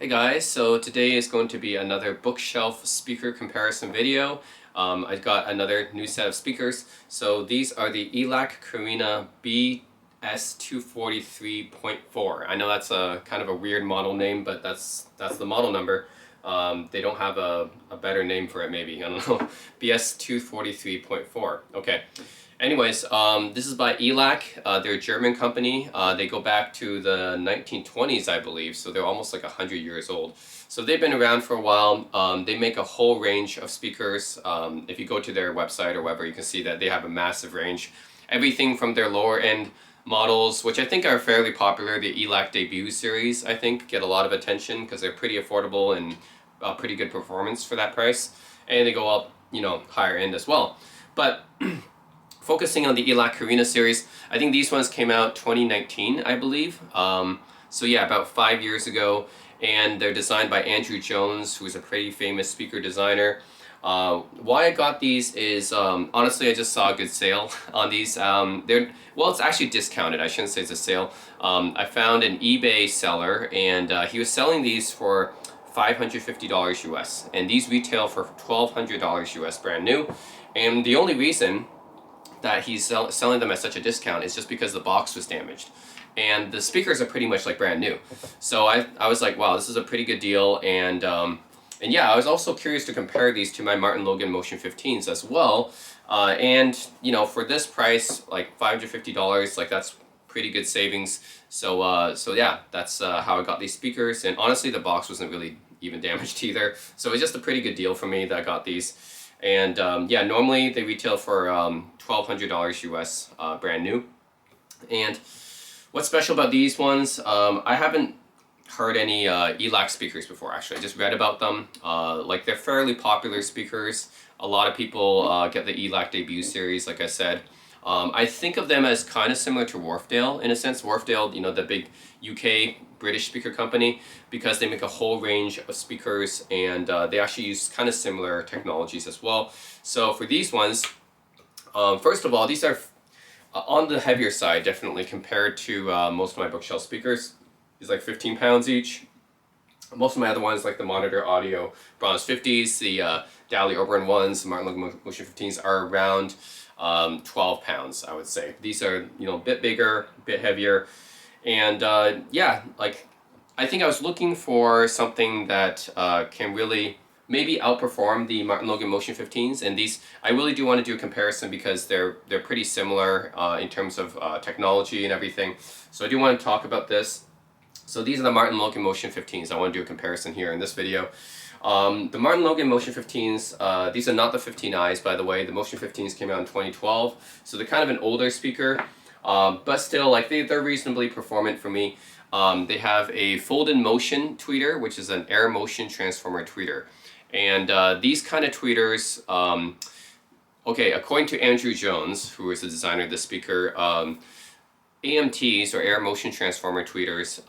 Hey guys, so today is going to be another bookshelf speaker comparison video. I've got another new set of speakers. So these are the ELAC Carina BS243.4. I know that's a kind of a weird model name, but that's the model number. They don't have a better name for it maybe, I don't know. BS243.4. Okay. Anyways, this is by ELAC. They're a German company. They go back to the 1920s, I believe, so they're almost like 100 years old. So they've been around for a while. They make a whole range of speakers. If you go to their website or whatever, you can see that they have a massive range. Everything from their lower end models, which I think are fairly popular. The ELAC debut series, I think, get a lot of attention because they're pretty affordable and pretty good performance for that price. And they go up, higher end as well. But focusing on the ELAC Carina series, I think these ones came out 2019, I believe. So yeah, about 5 years ago, and they're designed by Andrew Jones, who is a pretty famous speaker designer. Why I got these is, honestly, I just saw a good sale on these. Well, it's actually discounted. I shouldn't say it's a sale. I found an eBay seller, and he was selling these for $550 US, and these retail for $1,200 US brand new. And the only reason that he's selling them at such a discount is just because the box was damaged. And the speakers are pretty much like brand new. So I was like, wow, this is a pretty good deal. And yeah, I was also curious to compare these to my MartinLogan Motion 15s as well. And for this price, like $550, like that's pretty good savings. So yeah, that's how I got these speakers. And honestly, the box wasn't really even damaged either. So it's just a pretty good deal for me that I got these. And yeah, normally they retail for $1,200 US brand new. And what's special about these ones, I haven't heard any ELAC speakers before actually. I just read about them. Like they're fairly popular speakers. A lot of people get the ELAC debut series, like I said. I think of them as kind of similar to Wharfedale in a sense. Wharfedale, the big UK British speaker company, because they make a whole range of speakers, and they actually use kind of similar technologies as well. So for these ones, first of all, these are on the heavier side definitely compared to most of my bookshelf speakers. These like 15 pounds each. Most of my other ones, like the Monitor Audio Bronze 50s, the Dali Oberon ones, the MartinLogan Motion 15s, are around 12 pounds, I would say. These are, a bit bigger, a bit heavier. And yeah, like I think I was looking for something that can really maybe outperform the MartinLogan Motion 15s. And these, I really do want to do a comparison because they're pretty similar in terms of technology and everything. So I do want to talk about this. So these are the MartinLogan Motion 15s. I want to do a comparison here in this video. The MartinLogan Motion 15s, these are not the 15i's, by the way. The Motion 15s came out in 2012, so they're kind of an older speaker, but still, like they're reasonably performant for me. They have a fold-in motion tweeter, which is an air motion transformer tweeter. And these kind of tweeters, okay, according to Andrew Jones, who is the designer of the speaker, AMTs, or air motion transformer tweeters,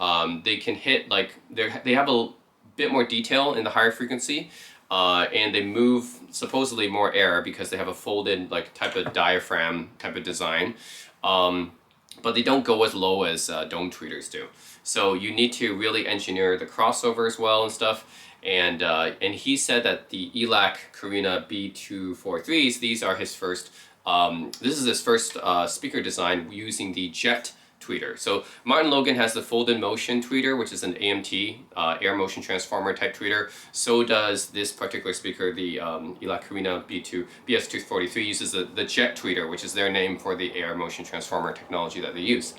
they can hit, like, they have a bit more detail in the higher frequency, and they move supposedly more air because they have a folded like type of diaphragm type of design, but they don't go as low as dome tweeters do. So you need to really engineer the crossover as well and stuff. And he said that the ELAC Carina B243s, these are his first. This is his first speaker design using the jet tweeter. So MartinLogan has the fold-in motion tweeter, which is an AMT, air motion transformer type tweeter. So does this particular speaker, the ELAC Carina BS243, uses the jet tweeter, which is their name for the air motion transformer technology that they use.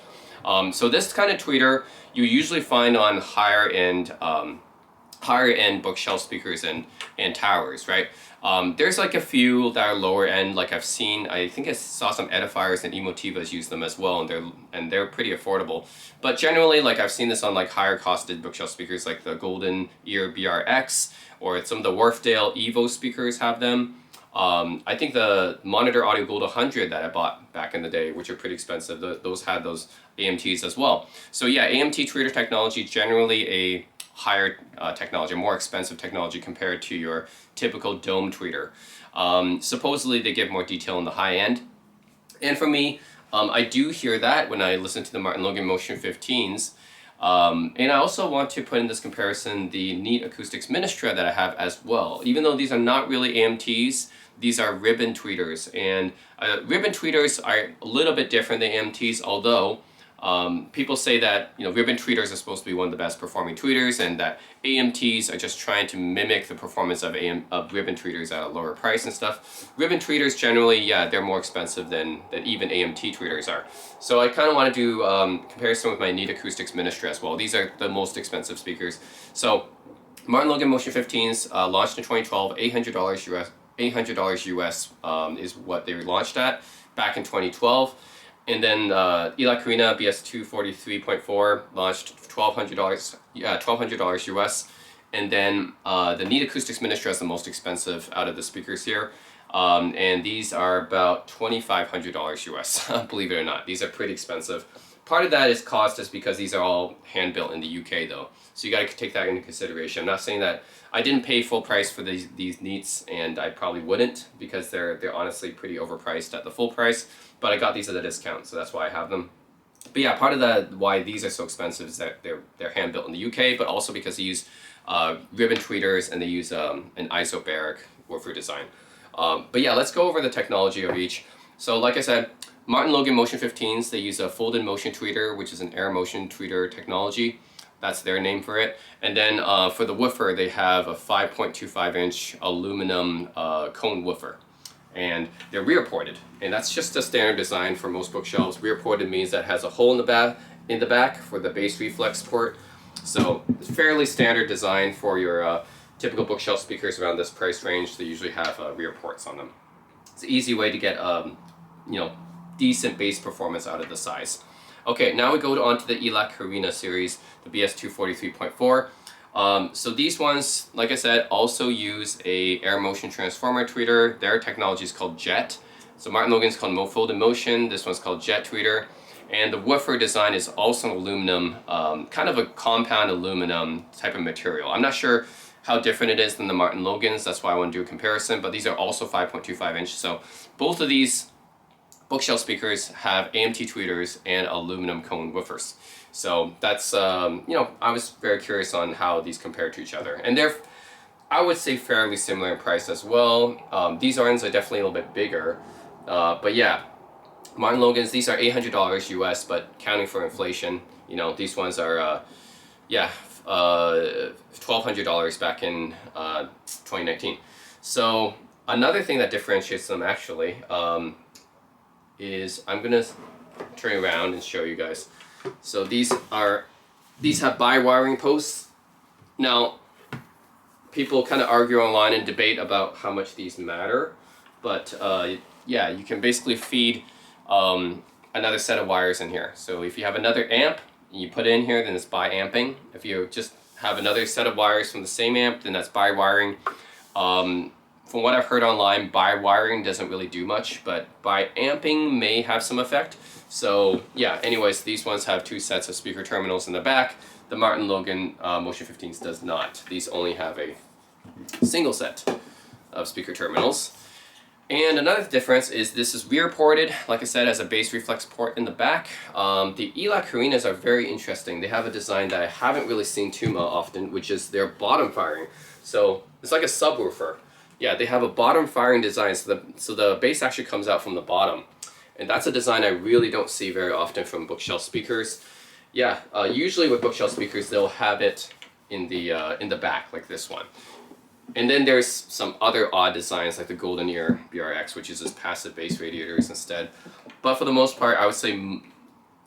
So this kind of tweeter you usually find on higher end bookshelf speakers and towers, right? There's like a few that are lower end, like I've seen, I think I saw some Edifiers and Emotivas use them as well, and they're pretty affordable. But generally, like I've seen this on like higher costed bookshelf speakers like the Golden Ear BRX, or some of the Wharfedale Evo speakers have them. I think the Monitor Audio Gold 100 that I bought back in the day, which are pretty expensive, those had those AMTs as well. So yeah, AMT tweeter technology, generally a higher technology, more expensive technology compared to your typical dome tweeter. Supposedly they give more detail in the high end. And for me, I do hear that when I listen to the MartinLogan Motion 15s. And I also want to put in this comparison the Neat Acoustics Ministra that I have as well. Even though these are not really AMTs, these are ribbon tweeters. And ribbon tweeters are a little bit different than AMTs, although people say that ribbon tweeters are supposed to be one of the best performing tweeters, and that AMTs are just trying to mimic the performance of ribbon tweeters at a lower price and stuff. Ribbon tweeters generally, yeah, they're more expensive than even AMT tweeters are. So I kind of want to do comparison with my Neat Acoustics Ministra as well. These are the most expensive speakers. So MartinLogan Motion 15s launched in 2012, $800 US. $800 US is what they were launched at back in 2012. And then ELAC Carina BS243.4 launched $1,200, $1,200 US. And then the Neat Acoustics Ministra is the most expensive out of the speakers here. And these are about $2,500 US, believe it or not. These are pretty expensive. Part of that is cost is because these are all hand-built in the UK though. So you got to take that into consideration. I'm not saying that I didn't pay full price for these Neats, and I probably wouldn't because they're honestly pretty overpriced at the full price, but I got these at a discount, so that's why I have them. But yeah, part of why these are so expensive is that they're hand-built in the UK, but also because they use ribbon tweeters and they use an isobaric woofer design. But yeah, let's go over the technology of each. So like I said, MartinLogan Motion 15s, they use a folded motion tweeter, which is an air motion tweeter technology. That's their name for it. And then for the woofer, they have a 5.25 inch aluminum cone woofer. And they're rear ported. And that's just a standard design for most bookshelves. Rear ported means that it has a hole in the back for the bass reflex port. So it's fairly standard design for your typical bookshelf speakers around this price range. They usually have rear ports on them. It's an easy way to get decent bass performance out of the size. Okay, now we go on to the ELAC Carina series, the BS243.4. So these ones, like I said, also use a air motion transformer tweeter. Their technology is called Jet. So MartinLogan's called Folded Motion. This one's called Jet tweeter. And the woofer design is also an aluminum, kind of a compound aluminum type of material. I'm not sure how different it is than the MartinLogans. That's why I want to do a comparison. But these are also 5.25 inch. So both of these bookshelf speakers have AMT tweeters and aluminum cone woofers. So that's, I was very curious on how these compare to each other. And they're, I would say, fairly similar in price as well. These ones are definitely a little bit bigger. But yeah, MartinLogan's, these are $800 US, but counting for inflation, these ones are, $1,200 back in 2019. So another thing that differentiates them actually, is I'm gonna turn around and show you guys. So these have bi-wiring posts. Now, people kind of argue online and debate about how much these matter, but yeah, you can basically feed another set of wires in here. So if you have another amp and you put it in here, then it's bi-amping. If you just have another set of wires from the same amp, then that's bi-wiring. From what I've heard online, bi-wiring doesn't really do much, but bi-amping may have some effect. So yeah, anyways, these ones have two sets of speaker terminals in the back. The MartinLogan Motion 15s does not. These only have a single set of speaker terminals. And another difference is this is rear ported, like I said, has a bass reflex port in the back. The ELAC Carinas are very interesting. They have a design that I haven't really seen too often, which is their bottom firing. So it's like a subwoofer. Yeah, they have a bottom firing design, so the bass actually comes out from the bottom. And that's a design I really don't see very often from bookshelf speakers. Yeah, usually with bookshelf speakers, they'll have it in the back, like this one. And then there's some other odd designs like the Golden Ear BRX, which uses passive bass radiators instead. But for the most part, I would say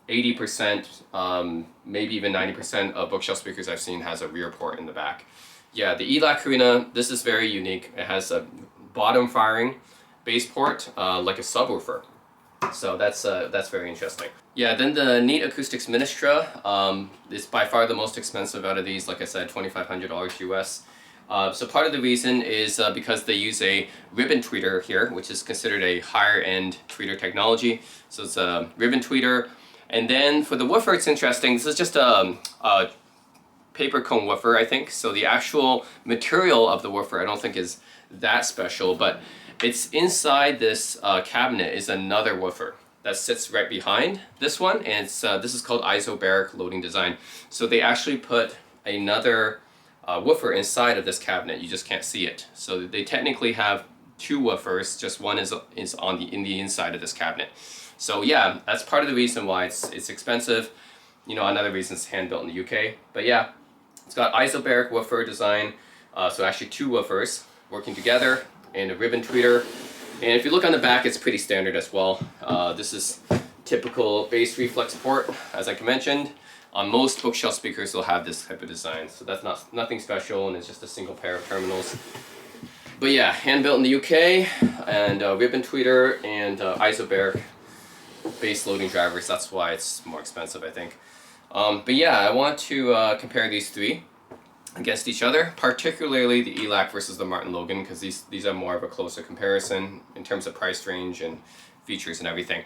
80%, maybe even 90% of bookshelf speakers I've seen has a rear port in the back. Yeah, the ELAC Carina, this is very unique. It has a bottom firing bass port, like a subwoofer. So that's very interesting. Yeah, then the Neat Acoustics Ministra is by far the most expensive out of these. Like I said, $2,500 US. So part of the reason is because they use a ribbon tweeter here, which is considered a higher end tweeter technology. So it's a ribbon tweeter. And then for the woofer, it's interesting. This is just a paper cone woofer, I think. So the actual material of the woofer I don't think is that special, but it's inside this cabinet is another woofer that sits right behind this one, and it's, this is called isobaric loading design. So they actually put another woofer inside of this cabinet. You just can't see it. So they technically have two woofers, just one is on in the inside of this cabinet. So yeah, that's part of the reason why it's expensive. You know, another reason it's hand built in the UK. But yeah, it's got isobaric woofer design. So actually two woofers working together and a ribbon tweeter. And if you look on the back, it's pretty standard as well. This is typical bass reflex port, as I mentioned. On most bookshelf speakers, they'll have this type of design. So that's nothing special, and it's just a single pair of terminals. But yeah, hand built in the UK, and ribbon tweeter and isobaric bass loading drivers. That's why it's more expensive, I think. But yeah, I want to compare these three against each other, particularly the ELAC versus the MartinLogan, because these are more of a closer comparison in terms of price range and features and everything.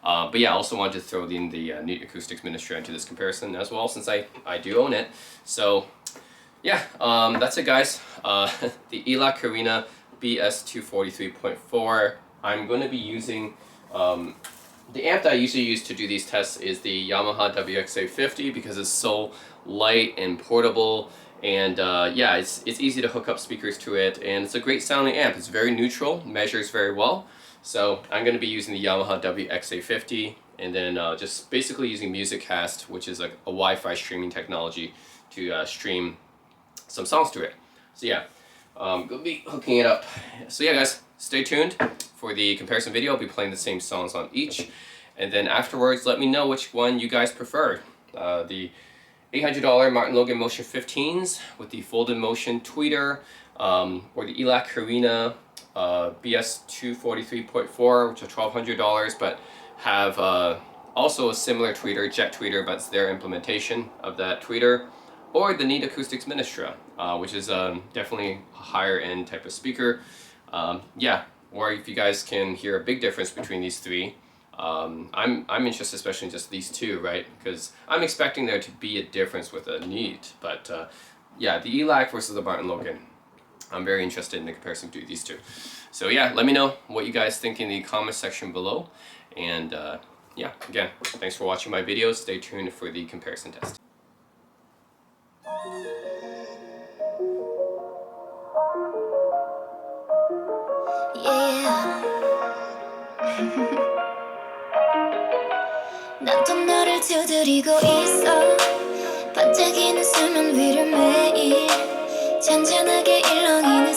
But yeah, I also wanted to throw in the Neat Acoustics Ministra into this comparison as well, since I do own it. So yeah, that's it, guys. The ELAC Carina BS243.4. I'm going to be using the amp that I usually use to do these tests is the Yamaha WXA50, because it's so light and portable. And yeah, it's easy to hook up speakers to it, and it's a great sounding amp. It's very neutral, measures very well. So I'm going to be using the Yamaha WXA50, and then just basically using MusicCast, which is a Wi-Fi streaming technology, to stream some songs to it. So yeah, gonna be hooking it up. So yeah, guys, stay tuned for the comparison video. I'll be playing the same songs on each, and then afterwards, let me know which one you guys prefer. The $800 MartinLogan Motion 15s with the folded motion tweeter, or the ELAC Carina BS243.4, which are $1,200, but have also a similar tweeter, jet tweeter, but it's their implementation of that tweeter, or the Neat Acoustics Ministra, which is definitely a higher end type of speaker. Yeah, or if you guys can hear a big difference between these three, I'm interested especially in just these two, right? Because I'm expecting there to be a difference with a Neat, but yeah, the ELAC versus the MartinLogan, I'm very interested in the comparison between these two. So yeah, let me know what you guys think in the comment section below. And yeah, again, thanks for watching my videos. Stay tuned for the comparison test. Yeah. 난 또 너를 두드리고 있어. 반짝이는 수면 위를 매일 잔잔하게 일렁이는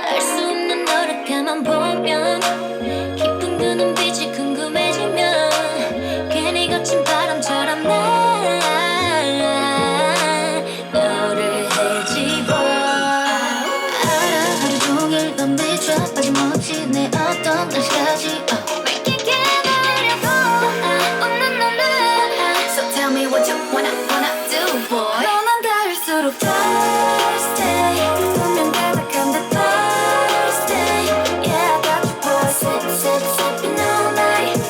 알 수 없는 너를 가만 보면 깊은 그 눈빛이 궁금해지면 괜히 거친 바람처럼 난 너를 헤집어. 알아 하루 종일 넌 비춰 빠짐없이 내 어떤 날씨까지 맑게 깨버려도 웃는 너를. So tell me what you wanna do, boy. 너만 닿을수록 thirsty. 분명 가득한 듯 thirsty. Yeah, I got you, boy. Sipping all night.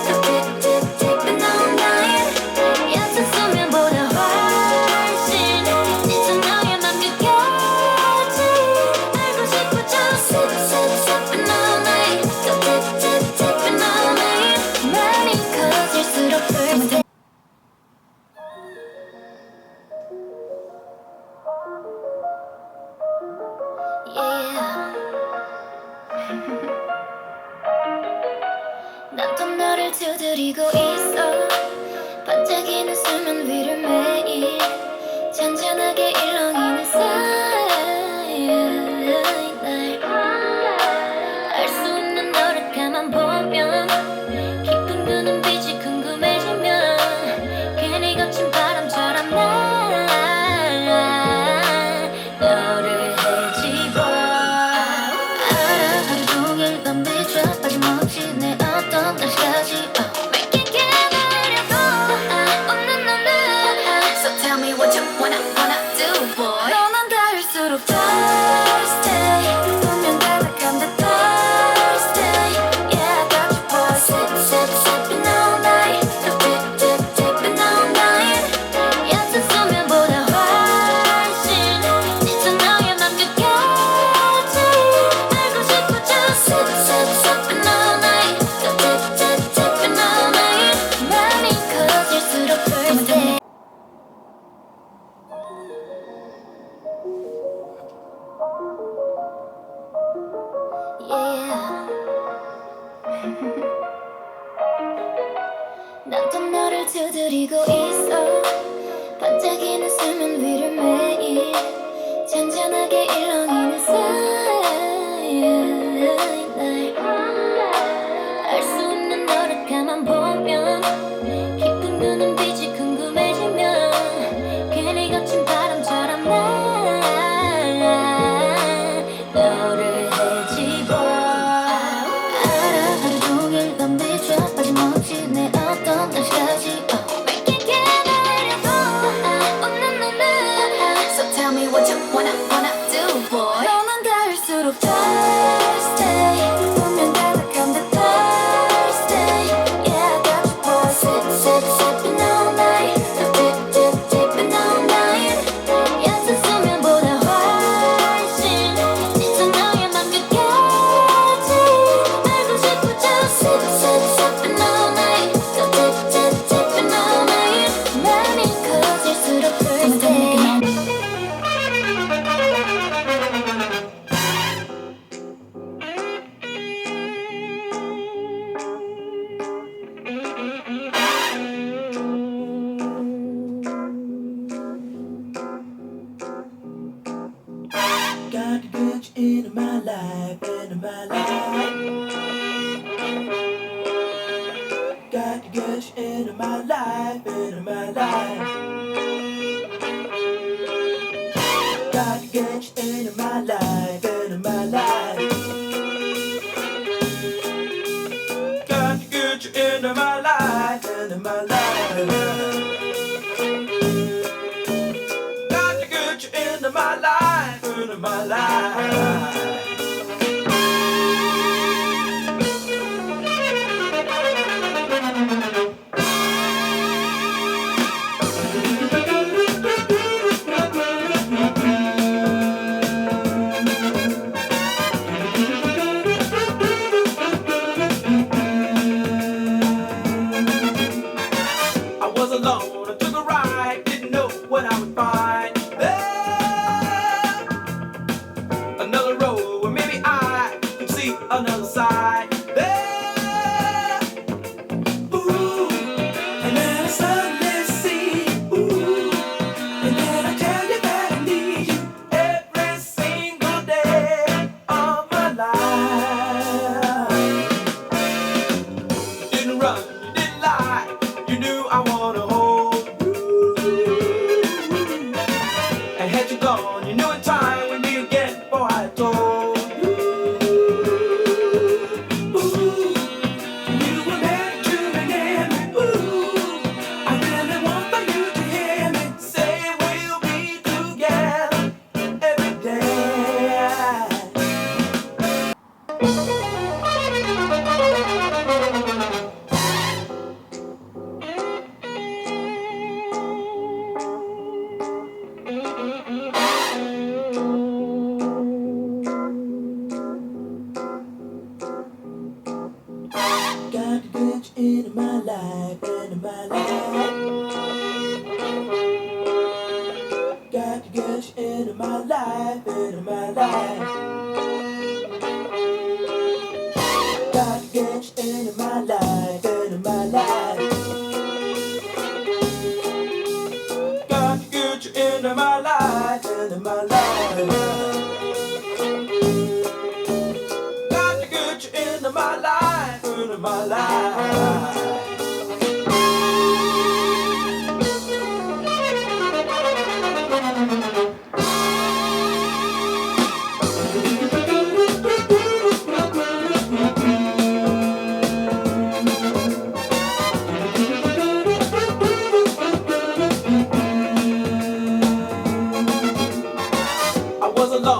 Dipping all night. 얕은 수면보다 훨씬 짙은 너의 맘 끝까지 알고 싶어. Just sipping all night. Dipping all night. 많이 커질수록 thirsty. Yeah. 난 또 너를 두드리고 있어. 반짝이는 수면 위를 매일 잔잔하게 일렁이는 알 수 없는 너를 가만 보면 깊은 그 눈빛이 궁금해지면 괜히 거친 바람처럼 난 너를 헤집어. 알아 하루 종일 넌 비춰 빠짐없이 내 어떤 날씨까지 맑게 깨버려도 웃는 너를. So tell me what you wanna do, boy. 잔잔하게 일렁이는 사이 알 수 없는 너를 가만 보면 깊은 그 눈빛이 궁금해지면 괜히 거친 바람처럼 나 너를 헤집어 알아 하루 종일 넌 비춰 빠짐없이 내 어떤 날씨까지 Make it get So tell me what you wanna do, boy. 너만 닿을수록 thirsty. 분명 가득한 듯 thirsty. Yeah, I got you, boy. Sipping all night. Dipping all night. 얕은 수면보다 훨씬 짙은 너의 맘 끝까지 알고 싶어. Just sipping all night. Dipping all night. 맘이 커질수록 thirsty. Got to get you into my life, into my life. Got to get you into my life, into my life. Got to get you into my life, into my life. Got to get you into my life, into my life. Got to get you into my life, into my life. I was alone, I took a ride, didn't know what I would find. There, another road where maybe I could see another side. There, ooh, and then I suddenly see, ooh, and then I tell you that I need you every single day of my life. You didn't run, you didn't lie, you knew I wanna hold you. And had you gone, you knew in time we'd meet again before I told you. Ooh, you were meant to be near me. Ooh, I really want for you to hear me say we'll be together every day. Got to get you into my life, into my life. Got to get you into my life, into my life. Got to get you into my life, into my life. Got to get you into my life, into my life. Got to get you into my life, into my life. I was alone.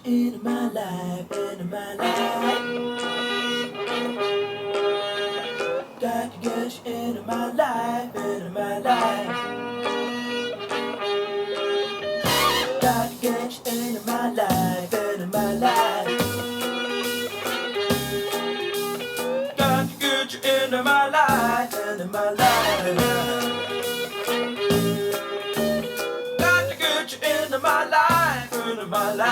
into my life, into my life. Got to get you into my life, into my life. Got to get you into my life, into my life. Got to get you into my life, into my life. Got to get you into my life, into my life.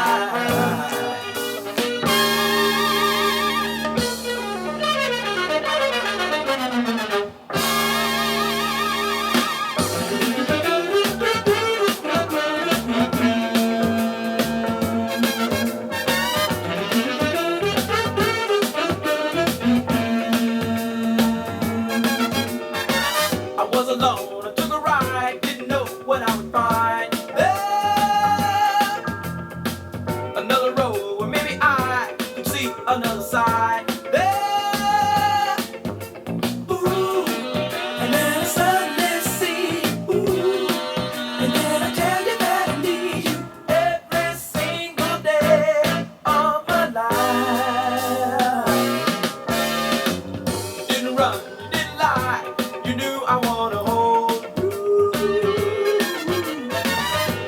I was alone, I took a ride, didn't know what I would find. There, another road where maybe I could see another side. There, ooh, and then I suddenly see, ooh, and then I tell you that I need you every single day of my life. Didn't run, you didn't lie. You knew I wanna hold you.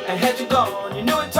And had you gone, you knew it.